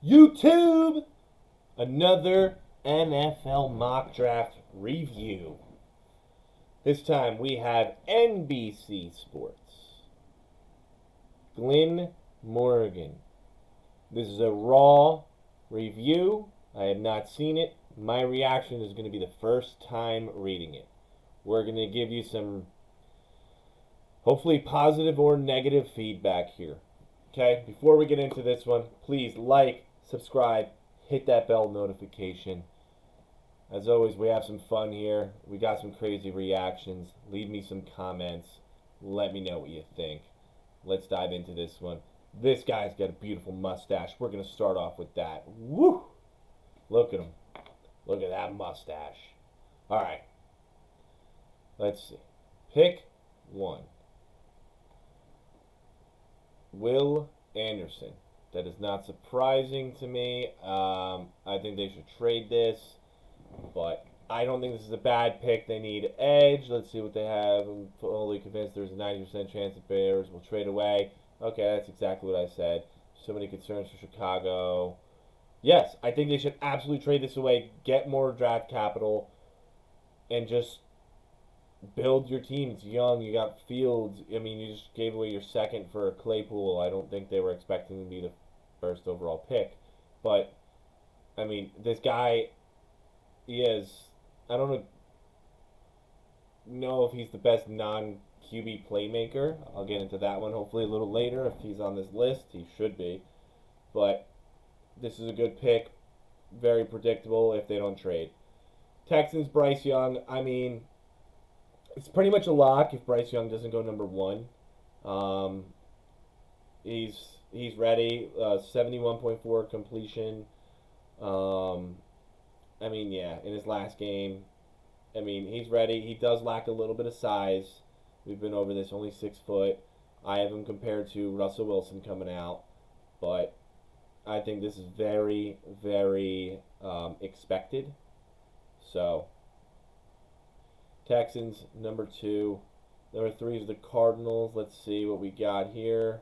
YouTube, another NFL mock draft review. This time we have NBC Sports. Glenn Morgan. This is a raw review. I have not seen it. My reaction is going to be the first time reading it. We're going to give you some hopefully positive or negative feedback here. Okay, before we get into this one, please like, subscribe, hit that bell notification. As always, we have some fun here. We got some crazy reactions. Leave me some comments. Let me know what you think. Let's dive into this one. This guy's got a beautiful mustache. We're going to start off with that. Woo! Look at him. Look at that mustache. All right. Let's see. Pick one. Will Anderson. That is not surprising to me. I think they should trade this, but I don't think this is a bad pick. They need edge. Let's see what they have. I'm fully convinced there's a 90% chance the Bears will trade away. Okay, that's exactly what I said. So many concerns for Chicago. Yes, I think they should absolutely trade this away, get more draft capital, and just build your team. It's young. You got Fields. I mean, you just gave away your second for Claypool. I don't think they were expecting to be the first overall pick. But, I mean, this guy, he is, I don't know if he's the best non QB playmaker. I'll get into that one hopefully a little later. If he's on this list, he should be. But this is a good pick. Very predictable if they don't trade. Texans, Bryce Young. I mean, it's pretty much a lock if Bryce Young doesn't go number one. Um, he's ready. 71.4 completion. I mean, yeah, in his last game, I mean, he's ready. He does lack a little bit of size. We've been over this. Only 6 foot. I have him compared to Russell Wilson coming out, but I think this is very, very expected. So Texans, number two. Number three is the Cardinals. Let's see what we got here.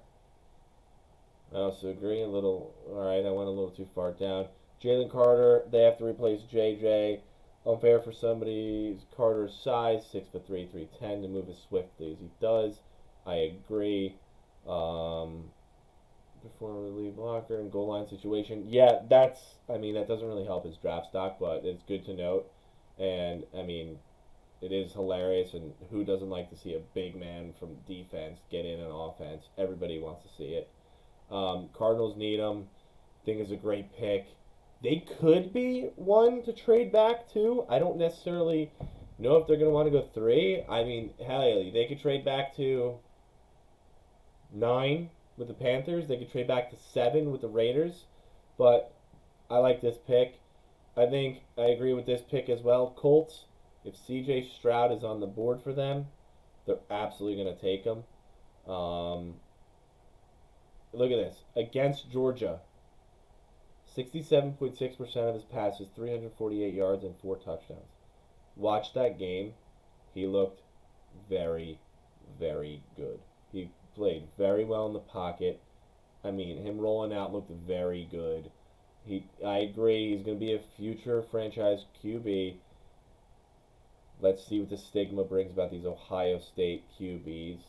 I also agree a little. All right, I went a little too far down. Jalen Carter, they have to replace JJ. Unfair for somebody's Carter's size, 6'3", 310, to move as swiftly as he does. I agree. Before we leave blocker and goal line situation. Yeah, I mean, that doesn't really help his draft stock, but it's good to note. And, I mean, it is hilarious, and who doesn't like to see a big man from defense get in an offense? Everybody wants to see it. Cardinals need him. Think is a great pick. They could be one to trade back to. I don't necessarily know if they're going to want to go three. I mean, hell, they could trade back to 9 with the Panthers. They could trade back to 7 with the Raiders. But I like this pick. I think I agree with this pick as well. Colts, if CJ Stroud is on the board for them, they're absolutely going to take him. Look at this. Against Georgia, 67.6% of his passes, 348 yards, and 4 touchdowns. Watch that game. He looked very, very good. He played very well in the pocket. I mean, him rolling out looked very good. I agree. He's going to be a future franchise QB. Let's see what the stigma brings about these Ohio State QBs.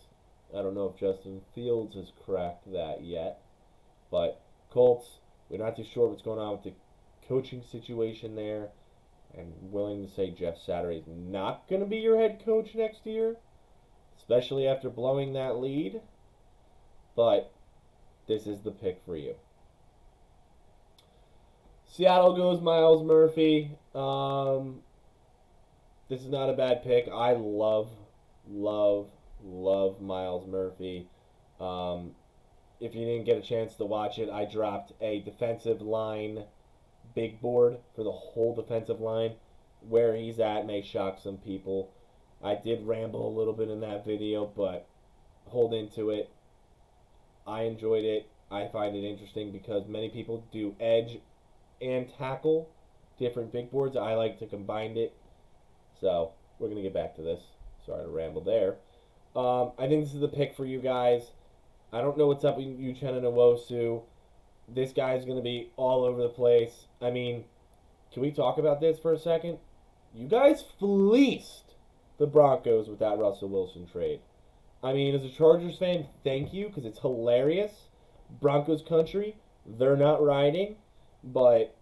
I don't know if Justin Fields has cracked that yet. But Colts, we're not too sure what's going on with the coaching situation there. I'm willing to say Jeff Saturday is not going to be your head coach next year, especially after blowing that lead. But this is the pick for you. Seattle goes Myles Murphy. This is not a bad pick. I love Myles Murphy. If you didn't get a chance to watch it, I dropped a defensive line big board for the whole defensive line. Where he's at may shock some people. I did ramble a little bit in that video, but hold into it. I enjoyed it. I find it interesting because many people do edge and tackle different big boards. I like to combine it. So we're going to get back to this. Sorry to ramble there. I think this is the pick for you guys. I don't know what's up with Uchenna Nwosu. This guy's going to be all over the place. I mean, can we talk about this for a second? You guys fleeced the Broncos with that Russell Wilson trade. I mean, as a Chargers fan, thank you because it's hilarious. Broncos country, they're not riding, but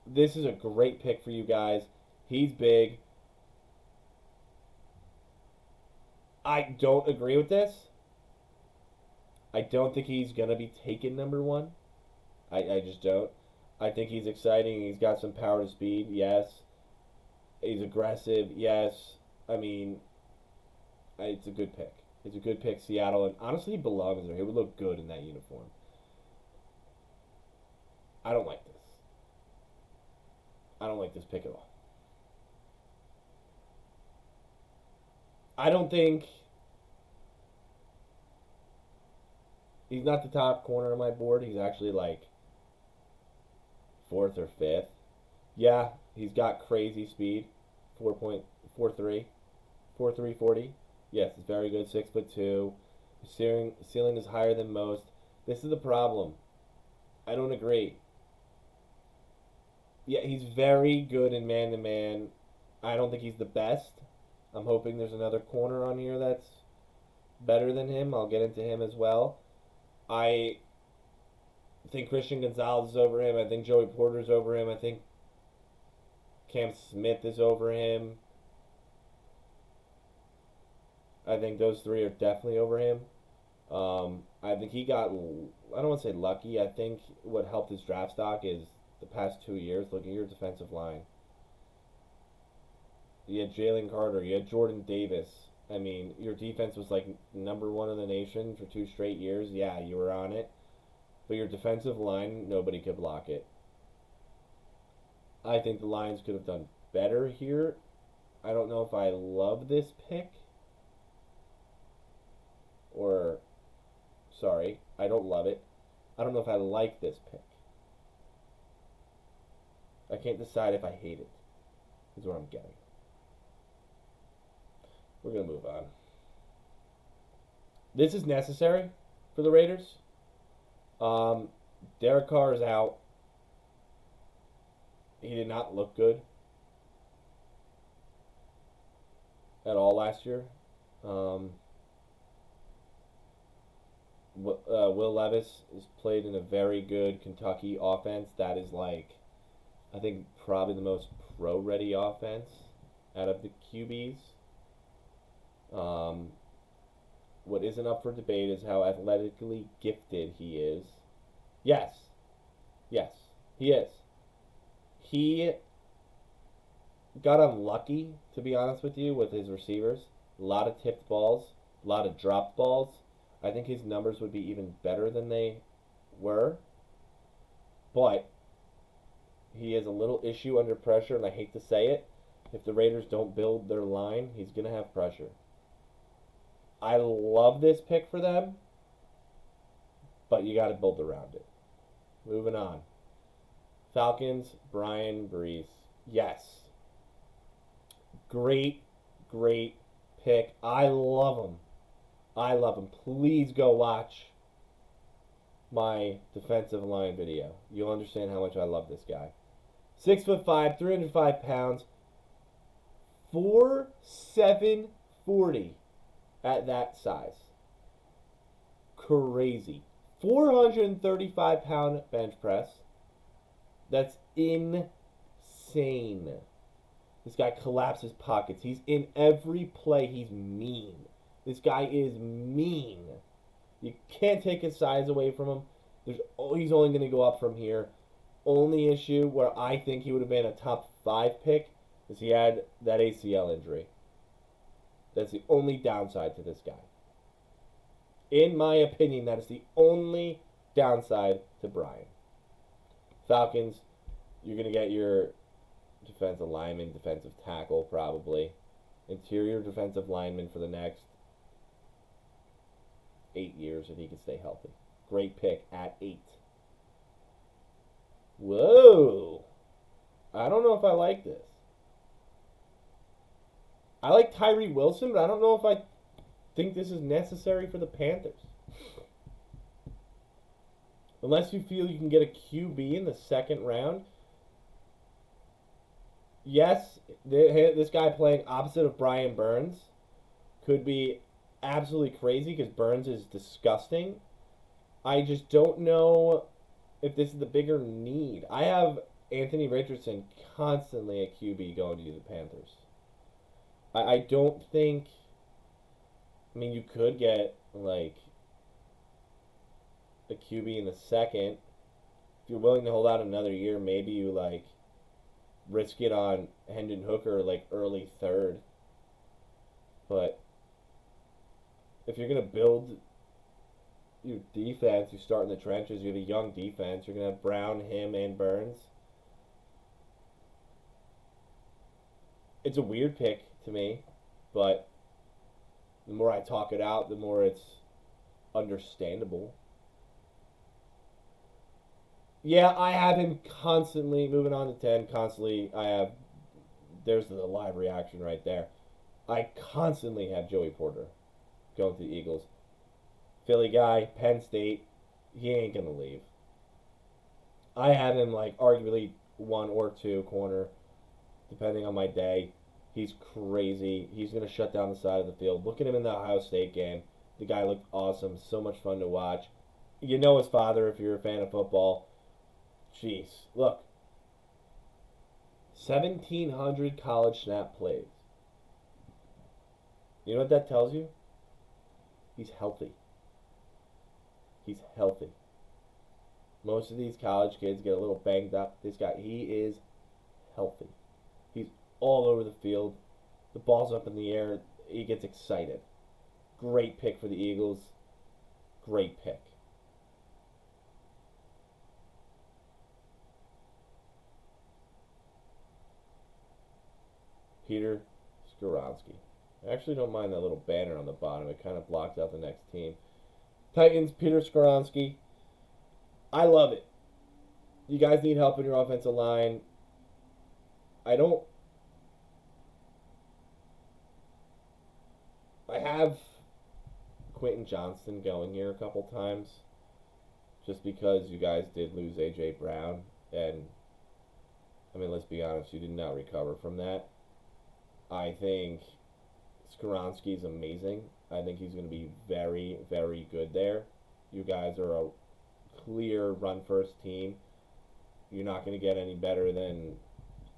this is a great pick for you guys. He's big. I don't agree with this. I don't think he's going to be taken number one. I just don't. I think he's exciting. He's got some power to speed, yes. He's aggressive, yes. I mean, it's a good pick. It's a good pick, Seattle, and honestly, he belongs there. He would look good in that uniform. I don't like this. I don't like this pick at all. I don't think he's not the top corner on my board. He's actually like fourth or fifth. Yeah, he's got crazy speed. 4.43. 4.340. Yes, it's very good. 6'2". Ceiling is higher than most. This is the problem. I don't agree. Yeah, he's very good in man-to-man. I don't think he's the best. I'm hoping there's another corner on here that's better than him. I'll get into him as well. I think Christian Gonzalez is over him. I think Joey Porter's over him. I think Cam Smith is over him. I think those three are definitely over him. I think he got, I don't want to say lucky. I think what helped his draft stock is the past 2 years. Look at your defensive line. You had Jalen Carter. You had Jordan Davis. I mean, your defense was like number one in the nation for 2 straight years. Yeah, you were on it. But your defensive line, nobody could block it. I think the Lions could have done better here. I don't know if I love this pick. Or, sorry, I don't love it. I don't know if I like this pick. I can't decide if I hate it, is what I'm getting. We're going to move on. This is necessary for the Raiders. Derek Carr is out. He did not look good at all last year. Will Levis is played in a very good Kentucky offense. That is like, I think, probably the most pro-ready offense out of the QBs. What isn't up for debate is how athletically gifted he is. Yes, he is. He got unlucky, to be honest with you, with his receivers. A lot of tipped balls, a lot of dropped balls. I think his numbers would be even better than they were. But he has a little issue under pressure, and I hate to say it. If the Raiders don't build their line, he's going to have pressure. I love this pick for them, but you got to build around it. Moving on. Falcons, Brian Brees. Yes. Great pick. I love him. Please go watch my defensive line video. You'll understand how much I love this guy. 6'5", 305 pounds, 4.740 at that size. Crazy. 435-pound bench press. That's insane. This guy collapses pockets. He's in every play. He's mean. This guy is mean. You can't take his size away from him. He's only going to go up from here. Only issue where I think he would have been a top 5 pick is he had that ACL injury. That's the only downside to this guy. In my opinion, that is the only downside to Brian. Falcons, you're going to get your defensive lineman, defensive tackle probably. Interior defensive lineman for the next 8 years if he can stay healthy. Great pick at 8. Whoa. I don't know if I like this. I like Tyree Wilson, but I don't know if I think this is necessary for the Panthers. Unless you feel you can get a QB in the second round, yes, this guy playing opposite of Brian Burns could be absolutely crazy because Burns is disgusting. I just don't know if this is the bigger need. I have Anthony Richardson constantly at QB going to the Panthers. I don't think. I mean, you could get like a QB in the second. If you're willing to hold out another year, maybe you like risk it on Hendon Hooker like early third. But if you're gonna build your defense, you start in the trenches. You have a young defense. You're gonna have Brown, him, and Burns. It's a weird pick to me, but the more I talk it out, the more it's understandable. Yeah, I have him constantly moving on to 10. Constantly, I have. There's the live reaction right there. I constantly have Joey Porter going to the Eagles. Philly guy, Penn State, he ain't gonna leave. I have him like arguably one or two corner, depending on my day. He's crazy. He's gonna shut down the side of the field. Look at him in the Ohio State game. The guy looked awesome. So much fun to watch. You know his father if you're a fan of football. Jeez, look. 1,700 college snap plays. You know what that tells you? He's healthy. He's healthy. Most of these college kids get a little banged up. This guy, he is healthy. He's all over the field. The ball's up in the air. He gets excited. Great pick for the Eagles. Great pick. Peter Skoronski. I actually don't mind that little banner on the bottom. It kind of blocks out the next team. Titans, Peter Skoronski. I love it. You guys need help in your offensive line. I have Quentin Johnston going here a couple times just because you guys did lose A.J. Brown. And, I mean, let's be honest, you did not recover from that. I think Skoronski is amazing. I think he's going to be very, very good there. You guys are a clear run-first team. You're not going to get any better than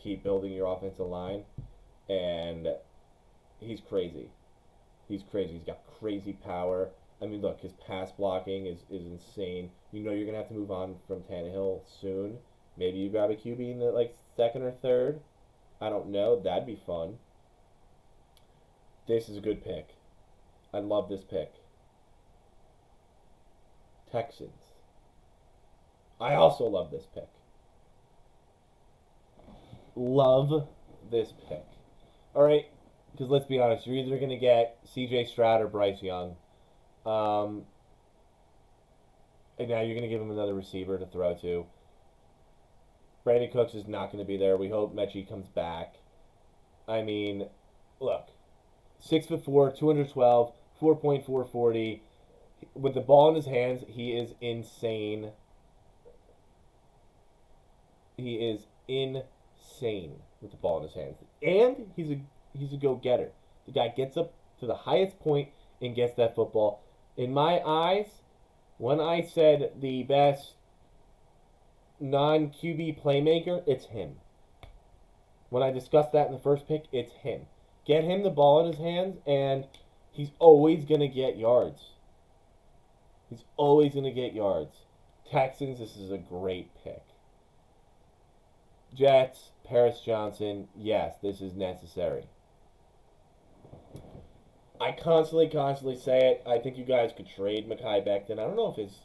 keep building your offensive line. And he's crazy. He's crazy. He's got crazy power. I mean, look, his pass blocking is insane. You know you're going to have to move on from Tannehill soon. Maybe you grab a QB in the like second or third. I don't know. That'd be fun. This is a good pick. I love this pick. Texans. I also love this pick. Love this pick. All right, because let's be honest, you're either going to get C.J. Stroud or Bryce Young. And now you're going to give him another receiver to throw to. Brandon Cooks is not going to be there. We hope Mechie comes back. I mean, look, 6'4", 212, 4.440. With the ball in his hands, he is insane. He is insane with the ball in his hands. And he's a go-getter. The guy gets up to the highest point and gets that football. In my eyes, when I said the best non-QB playmaker, it's him. When I discussed that in the first pick, it's him. Get him the ball in his hands, and he's always going to get yards. He's always going to get yards. Texans, this is a great pick. Jets, Paris Johnson, yes, this is necessary. I constantly say it. I think you guys could trade Mekhi Becton. I don't know if his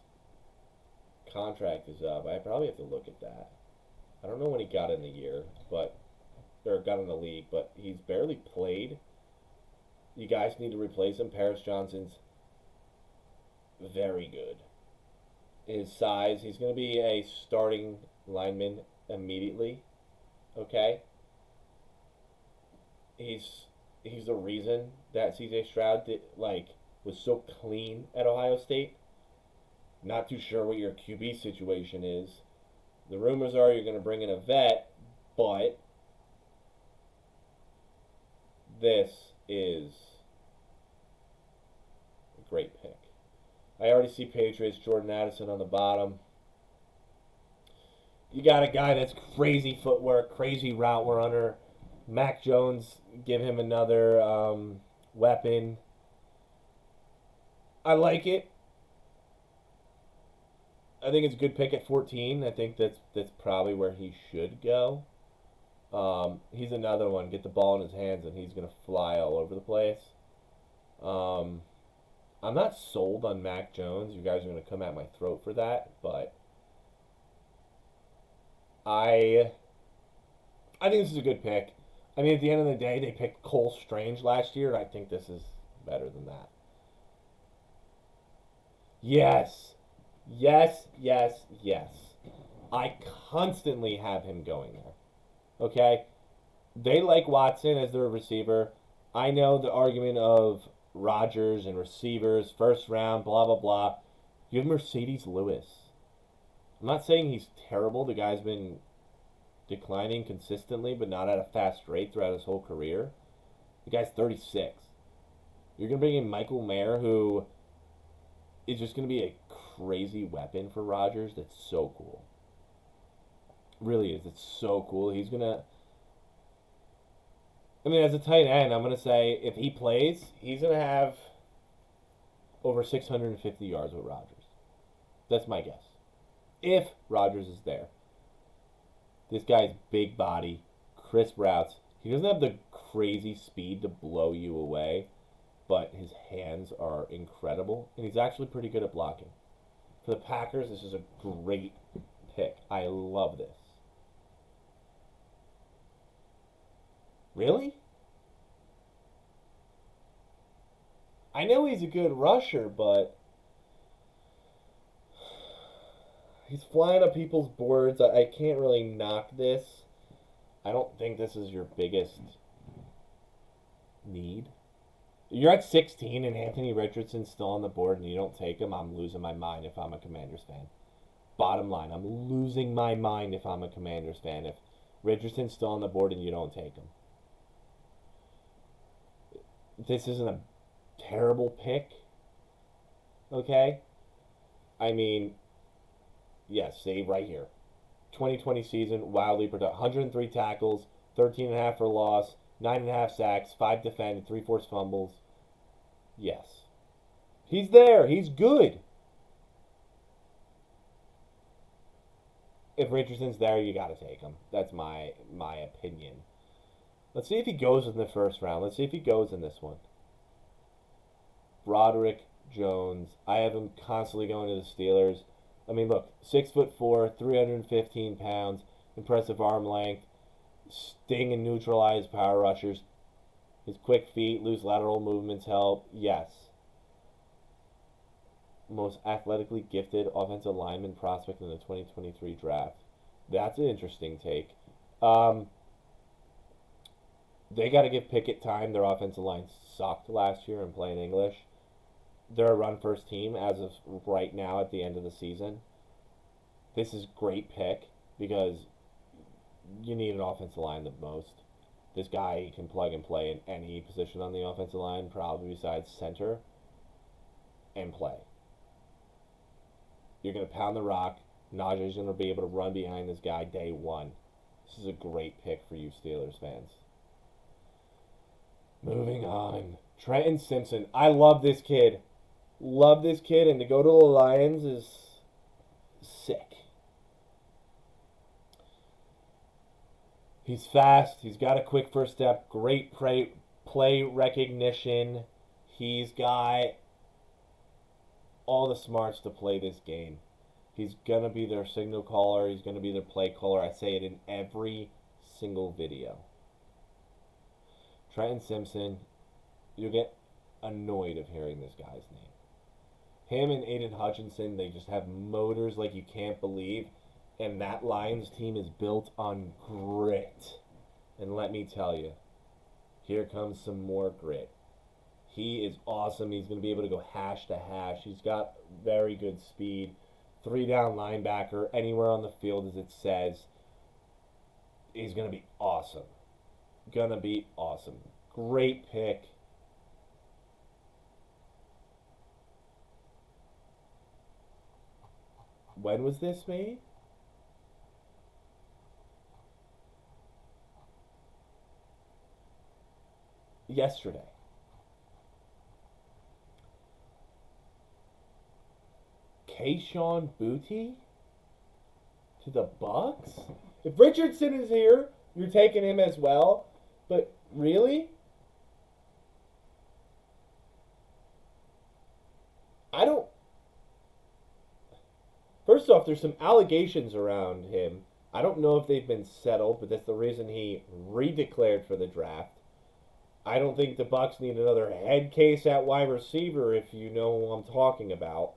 contract is up. I probably have to look at that. I don't know when he got in the year, or got in the league, but he's barely played. You guys need to replace him. Paris Johnson's very good. His size, he's going to be a starting lineman immediately. Okay? He's the reason that C.J. Stroud was so clean at Ohio State. Not too sure what your QB situation is. The rumors are you're going to bring in a vet, but this is a great pick. I already see Patriots, Jordan Addison on the bottom. You got a guy that's crazy footwork, crazy route runner. Mac Jones, give him another weapon. I like it. I think it's a good pick at 14. I think that's probably where he should go. He's another one. Get the ball in his hands and he's going to fly all over the place. I'm not sold on Mac Jones. You guys are going to come at my throat for that, but I think this is a good pick. I mean, at the end of the day, they picked Cole Strange last year, and I think this is better than that. Yes. Yes, yes, yes. I constantly have him going there. Okay? They like Watson as their receiver. I know the argument of Rodgers and receivers, first round, blah, blah, blah. You have Mercedes Lewis. I'm not saying he's terrible. The guy's been declining consistently, but not at a fast rate throughout his whole career. The guy's 36. You're going to bring in Michael Mayer, who is just going to be a crazy weapon for Rodgers. That's so cool. Really is. It's so cool. He's going to... I mean, as a tight end, I'm going to say if he plays, he's going to have over 650 yards with Rodgers. That's my guess. If Rodgers is there. This guy's big body, crisp routes. He doesn't have the crazy speed to blow you away, but his hands are incredible, and he's actually pretty good at blocking. For the Packers, this is a great pick. I love this. Really? I know he's a good rusher, but he's flying up people's boards. I can't really knock this. I don't think this is your biggest need. You're at 16 and Anthony Richardson's still on the board and you don't take him, I'm losing my mind if I'm a Commanders fan. Bottom line, I'm losing my mind if I'm a Commanders fan if Richardson's still on the board and you don't take him. This isn't a terrible pick. Okay? I mean, yes, save right here. 2020 season, wildly productive. 103 tackles, 13.5 for loss, 9.5 sacks, 5 defended, 3 forced fumbles. Yes. He's there. He's good. If Richardson's there, you got to take him. That's my opinion. Let's see if he goes in the first round. Let's see if he goes in this one. Broderick Jones. I have him constantly going to the Steelers. I mean, look, 6'4", 315 pounds, impressive arm length, sting and neutralize power rushers. His quick feet, loose lateral movements help. Yes. Most athletically gifted offensive lineman prospect in the 2023 draft. That's an interesting take. They got to give Pickett time. Their offensive line sucked last year in plain English. They're a run-first team as of right now at the end of the season. This is a great pick because you need an offensive line the most. This guy can plug and play in any position on the offensive line, probably besides center, and play. You're going to pound the rock. Najee's going to be able to run behind this guy day one. This is a great pick for you Steelers fans. Moving on. Trenton Simpson. I love this kid. Love this kid, and to go to the Lions is sick. He's fast. He's got a quick first step. Great play recognition. He's got all the smarts to play this game. He's going to be their signal caller. He's going to be their play caller. I say it in every single video. Trenton Simpson, you'll get annoyed of hearing this guy's name. Him and Aiden Hutchinson, they just have motors like you can't believe. And that Lions team is built on grit. And let me tell you, here comes some more grit. He is awesome. He's going to be able to go hash to hash. He's got very good speed. 3-down linebacker, anywhere on the field, as it says. He's going to be awesome. Going to be awesome. Great pick. When was this made? Yesterday. Kayshon Boutte to the Bucks? If Richardson is here, you're taking him as well. But really? I don't. First off, there's some allegations around him. I don't know if they've been settled, but that's the reason he redeclared for the draft. I don't think the Bucks need another head case at wide receiver, if you know who I'm talking about.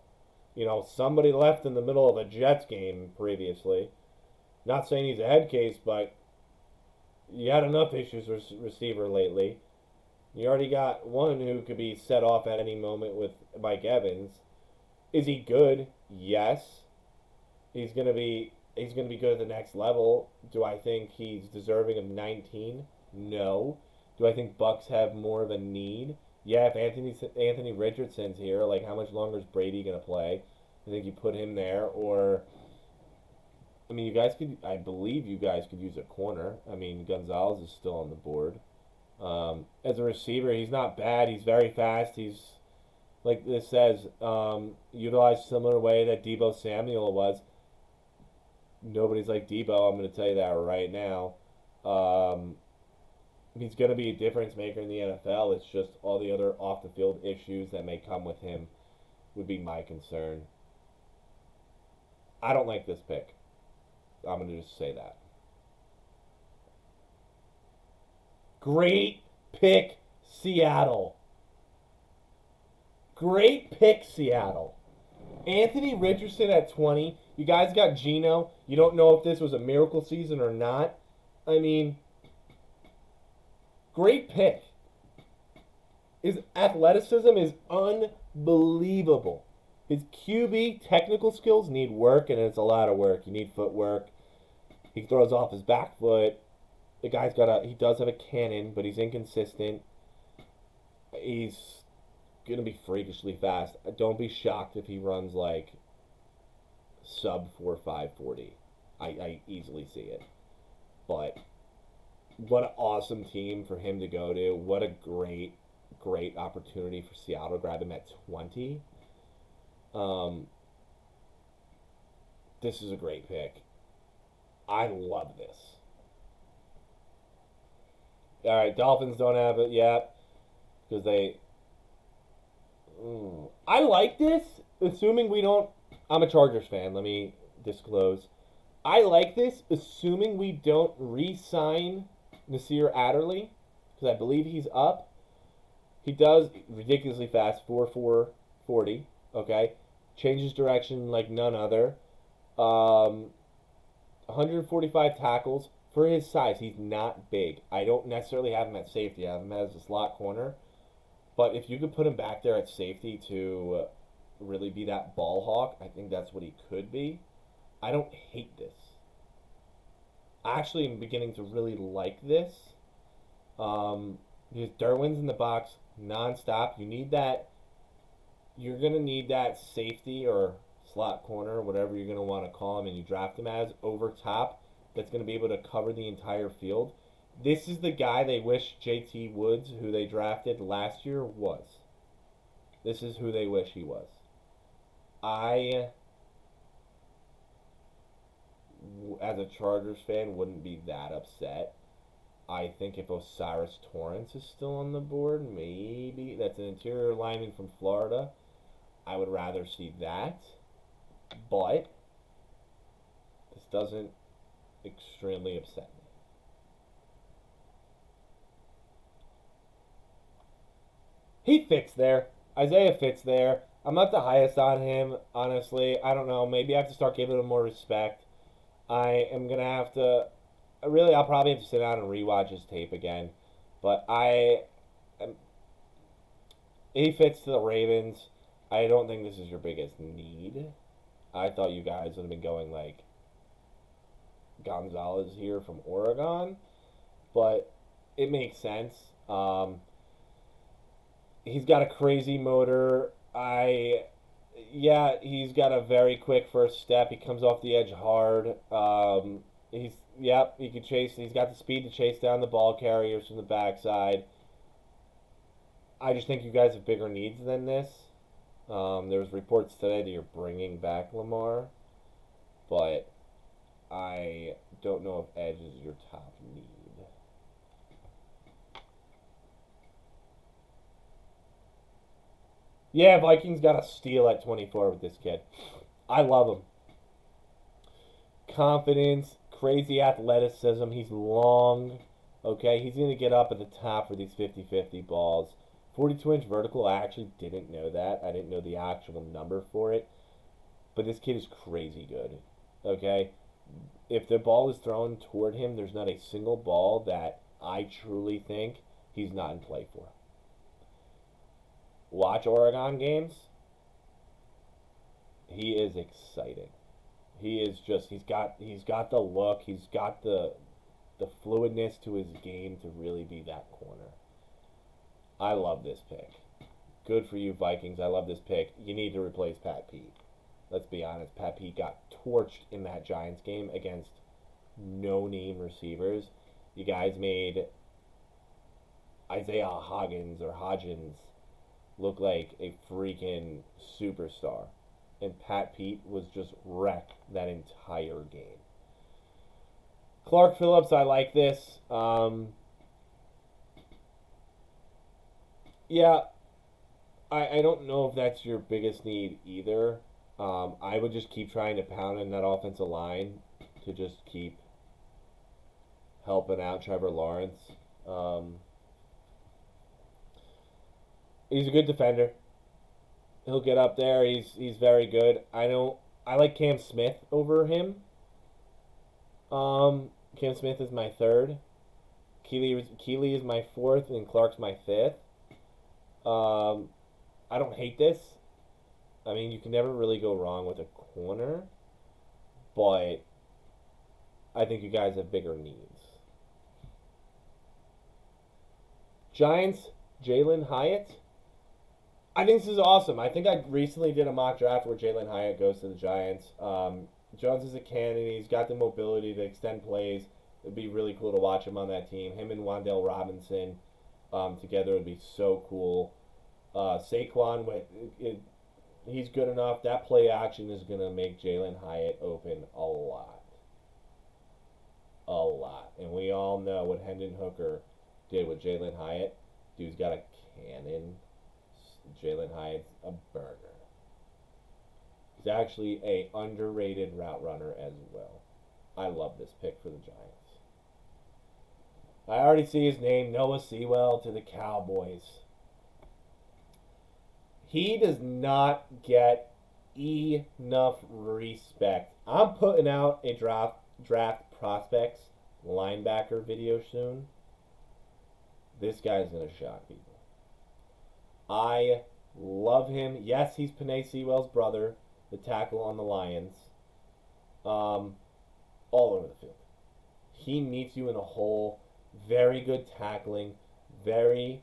You know, somebody left in the middle of a Jets game previously. Not saying he's a head case, but you had enough issues with receiver lately. You already got one who could be set off at any moment with Mike Evans. Is he good? Yes. He's gonna be good at the next level. Do I think he's deserving of 19? No. Do I think Bucks have more of a need? Yeah, if Anthony Richardson's here, like how much longer is Brady gonna play? I think you put him there, or I mean, I believe you guys could use a corner. I mean, Gonzalez is still on the board. As a receiver, he's not bad. He's very fast. He's like this says, utilized similar way that Deebo Samuel was. Nobody's like Deebo. I'm going to tell you that right now. He's going to be a difference maker in the NFL. It's just all the other off the field issues that may come with him would be my concern. I don't like this pick. I'm going to just say that. Great pick, Seattle. Great pick, Seattle. Anthony Richardson at 20. You guys got Geno. You don't know if this was a miracle season or not. I mean, great pick. His athleticism is unbelievable. His QB technical skills need work, and it's a lot of work. You need footwork. He throws off his back foot. The guy's he does have a cannon, but he's inconsistent. He's going to be freakishly fast. Don't be shocked if he runs like sub 4.540. I easily see it. But what an awesome team for him to go to. What a great opportunity for Seattle to grab him at 20. This is a great pick. I love this. All right, Dolphins don't have it yet because they. I like this, assuming we don't. I'm a Chargers fan. Let me disclose. I like this, assuming we don't re-sign Nasir Adderley because I believe he's up. He does ridiculously fast, 4.40. Okay, changes direction like none other. 145 tackles. For his size, he's not big. I don't necessarily have him at safety. I have him as a slot corner. But if you could put him back there at safety to really be that ball hawk, I think that's what he could be. I don't hate this. I actually am beginning to really like this. Because Derwin's in the box nonstop. You need that. You're going to need that safety or slot corner, whatever you're going to want to call him, and you draft him as over top. That's going to be able to cover the entire field. This is the guy they wish JT Woods, who they drafted last year, was. This is who they wish he was. I, as a Chargers fan, wouldn't be that upset. I think if Osiris Torrance is still on the board, maybe that's an interior lineman from Florida. I would rather see that. But this doesn't extremely upset me. He fits there. Isaiah fits there. I'm not the highest on him, honestly. I don't know. Maybe I have to start giving him more respect. I am going to have to. Really, I'll probably have to sit down and rewatch his tape again. But He fits to the Ravens. I don't think this is your biggest need. I thought you guys would have been going like Gonzalez here from Oregon, but it makes sense. He's got a crazy motor. Yeah, he's got a very quick first step. He comes off the edge hard. He can chase. He's got the speed to chase down the ball carriers from the backside. I just think you guys have bigger needs than this. There was reports today that you're bringing back Lamar, but I don't know if edge is your top need. Yeah, Vikings got a steal at 24 with this kid. I love him. Confidence, crazy athleticism. He's long. Okay, he's going to get up at the top for these 50-50 balls. 42-inch vertical, I actually didn't know that. I didn't know the actual number for it. But this kid is crazy good. Okay? If the ball is thrown toward him, there's not a single ball that I truly think he's not in play for. Watch Oregon games. He is exciting. He is just he's got the look, he's got the fluidness to his game to really be that corner. I love this pick. Good for you, Vikings. I love this pick. You need to replace Pat Pete. Let's be honest. Pat Pete got torched in that Giants game against no-name receivers. You guys made Isaiah Hodgins look like a freaking superstar. And Pat Pete was just wrecked that entire game. Clark Phillips, I like this. Yeah, I don't know if that's your biggest need either. I would just keep trying to pound in that offensive line to just keep helping out Trevor Lawrence. He's a good defender. He'll get up there. He's very good. I like Cam Smith over him. Cam Smith is my third. Keeley is my fourth, and Clark's my fifth. I don't hate this. I mean, you can never really go wrong with a corner, but I think you guys have bigger needs. Giants, Jalen Hyatt. I think this is awesome. I think I recently did a mock draft where Jalen Hyatt goes to the Giants. Jones is a cannon. He's got the mobility to extend plays. It'd be really cool to watch him on that team. Him and Wan'Dale Robinson together would be so cool. Saquon, he's good enough. That play action is going to make Jalen Hyatt open a lot. A lot. And we all know what Hendon Hooker did with Jalen Hyatt. Dude's got a cannon. Jalen Hyatt's a burner. He's actually a underrated route runner as well. I love this pick for the Giants. I already see his name, Noah Sewell to the Cowboys. He does not get enough respect. I'm putting out a draft prospects linebacker video soon. This guy's going to shock people. I love him. Yes, he's Penei Sewell's brother, the tackle on the Lions. All over the field. He meets you in a hole. Very good tackling. Very,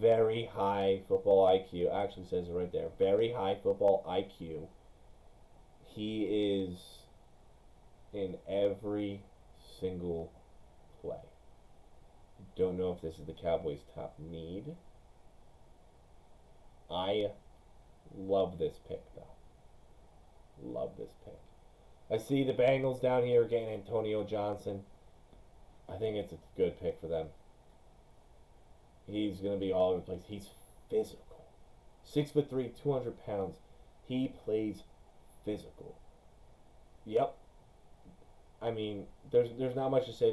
very high football IQ. Actually says it right there. Very high football IQ. He is in every single play. Don't know if this is the Cowboys' top need. I love this pick, though. Love this pick. I see the Bengals down here getting Antonio Johnson. I think it's a good pick for them. He's going to be all over the place. He's physical. 6'3", 200 pounds. He plays physical. Yep. I mean, there's not much to say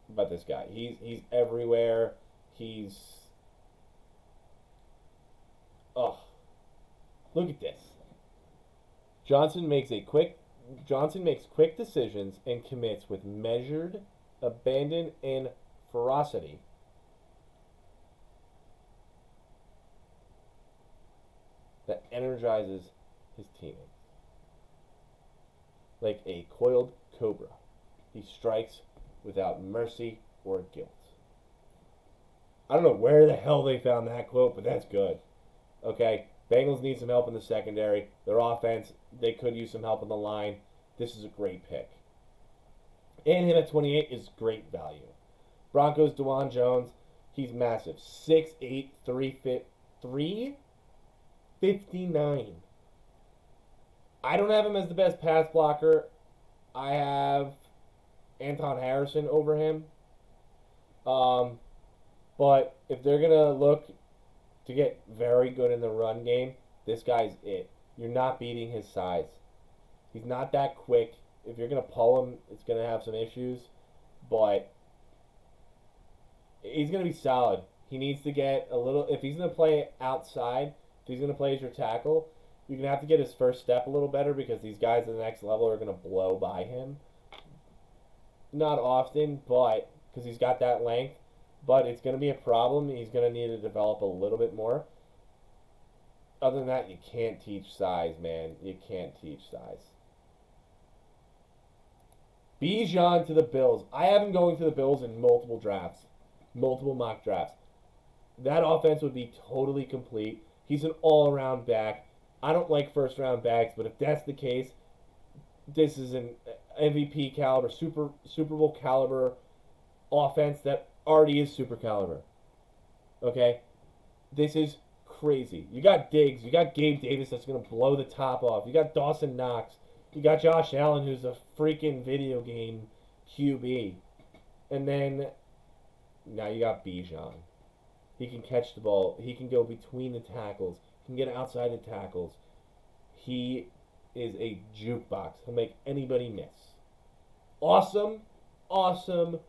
about this guy. He's everywhere. Oh, look at this. Johnson makes quick decisions and commits with measured abandon and ferocity. energizes his teammates. Like a coiled cobra, he strikes without mercy or guilt. I don't know where the hell they found that quote, but that's good. Okay, Bengals need some help in the secondary. Their offense, they could use some help on the line. This is a great pick. And him at 28 is great value. Broncos, DeJuan Jones, he's massive. 6'8", 359. I don't have him as the best pass blocker. I have Anton Harrison over him. But if they're going to look to get very good in the run game, this guy's it. You're not beating his size. He's not that quick. If you're going to pull him, it's going to have some issues. But he's going to be solid. He needs to get a little... If he's going to play outside, if he's going to play as your tackle, you're going to have to get his first step a little better because these guys at the next level are going to blow by him. Not often, but because he's got that length. But it's going to be a problem. He's going to need to develop a little bit more. Other than that, you can't teach size, man. You can't teach size. Bijan to the Bills. I have him going to the Bills in multiple drafts. Multiple mock drafts. That offense would be totally complete. He's an all-around back. I don't like first-round backs, but if that's the case, this is an MVP caliber, Super Bowl caliber offense that already is super caliber. Okay? This is crazy. You got Diggs. You got Gabe Davis that's going to blow the top off. You got Dawson Knox. You got Josh Allen, who's a freaking video game QB. And then now you got Bijan. He can catch the ball. He can go between the tackles. He can get outside the tackles. He is a jukebox. He'll make anybody miss. Awesome, awesome,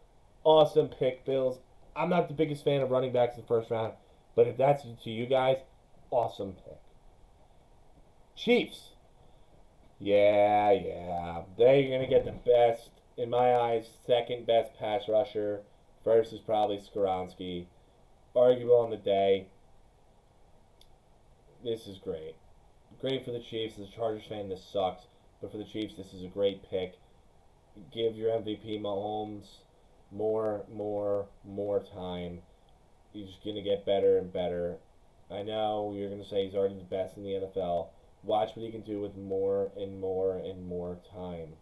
awesome pick, Bills. I'm not the biggest fan of running backs in the first round, but if that's to you guys, awesome pick. Chiefs. Yeah. They're going to get the best, in my eyes, second best pass rusher. First is probably Skoronski. Arguable on the day. This is great. Great for the Chiefs. As a Chargers fan, this sucks. But for the Chiefs, this is a great pick. Give your MVP Mahomes more time. He's going to get better and better. I know you're going to say he's already the best in the NFL. Watch what he can do with more and more time.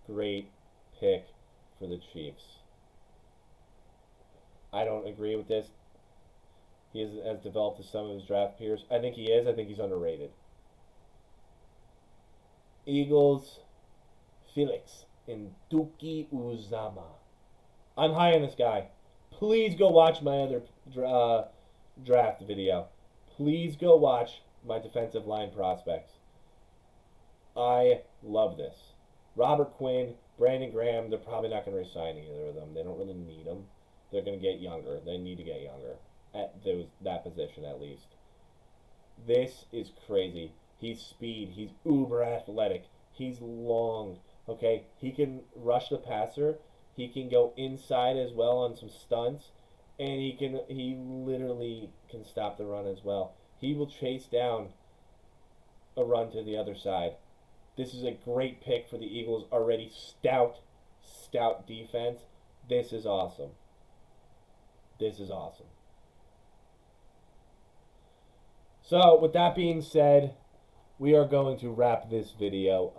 Great pick for the Chiefs. I don't agree with this. He has developed as some of his draft peers. I think he is. I think he's underrated. Eagles, Felix Anudike-Uzomah. I'm high on this guy. Please go watch my other draft video. Please go watch my defensive line prospects. I love this. Robert Quinn, Brandon Graham, they're probably not going to resign either of them. They don't really need them. They're going to get younger. They need to get younger at that position at least. This is crazy. He's speed. He's uber athletic. He's long. Okay, he can rush the passer. He can go inside as well on some stunts, and he literally can stop the run as well. He will chase down a run to the other side. This is a great pick for the Eagles' already stout defense. This is awesome. This is awesome. So, with that being said, we are going to wrap this video up.